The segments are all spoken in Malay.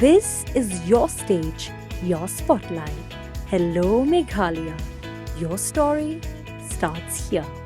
This is your stage, your spotlight. Hello, Meghalaya. Your story starts here.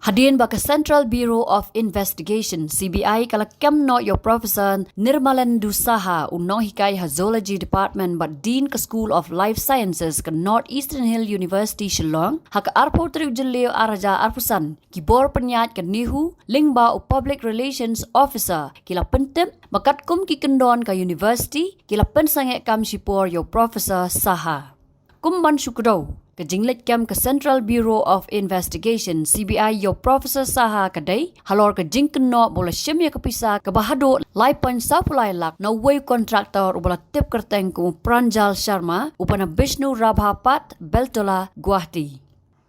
Hadien baka Central Bureau of Investigation CBI kalakam no your professor Nirmalan Saha unno hikai ha zoology department but dean ka School of Life Sciences ka Northeastern Hill University Shillong haka arpotri ujelleo araja arpusan kibor penyat ka NEHU lingba u public relations officer kila pentem makatkum ki kendon ka university kila Pynsangeh kam Shipor your professor Saha kumban syukro Kajinglet kam ke Central Bureau of Investigation CBI yo Professor Saha kadai halor kajing keno bola shemya kapisa ke bahado laipan sapulai lak na way contractor bola tip kerteng ku Pranjal Sharma upana Vishnu Rabhapat Beltola Guwahati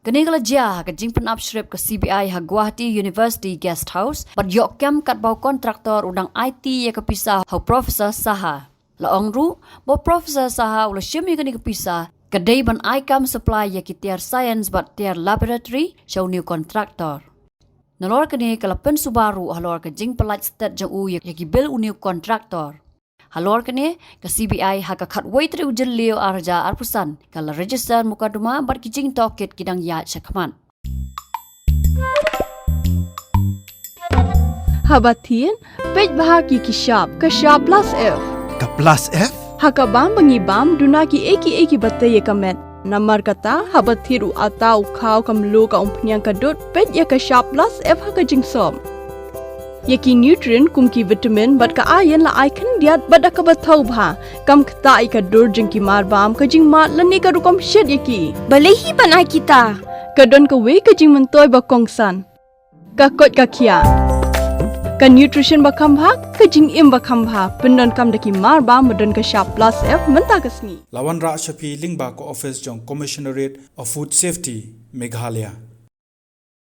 Kanigala jia kajing penap shrip ke CBI ha Guwahati University Guest House but yo kam kat bau contractor udang IT ya kapisa ha Professor Saha laong ru bo Professor Saha bola shemya kani kapisa Kadai ban ICAM supply ya ki tiar science but tiar laboratory show new contractor. Nalor kini kalapen subaru halor ke jing pelat stat jang u ya ki bill u new contractor. Halor kini ke CBI haka kat wait tri ujel leo arja arpusan kala register mukaduma but ki jing toket kidang ya syakman. Hadien pej bahagi ki shop plus F. Ka plus F? Haka bam bangi bam dunaki eki batte ye kamet. Namar kata habathiru atau kau kamlu ka umpnyang kadut pet ya ka sharp plus F haka jingsom. Yaki nutrient kum ki vitamin bat ka iron la icon diat bat ka bathau bha kam kta ka dur jing ki mar bam ka jing mat lani ka rukom shed yaki. Balehi panai kita. Ka don ka we ka jing mentoy ba kongsan. Ka kot ka kia. Ka nutrition bakam bha ka jing im bakam bha pendon kam daki mar ba modon ka sharp plus F menta kasni Lawan Ra Shapi Lingba ko office jong Commissionerate of Food Safety Meghalaya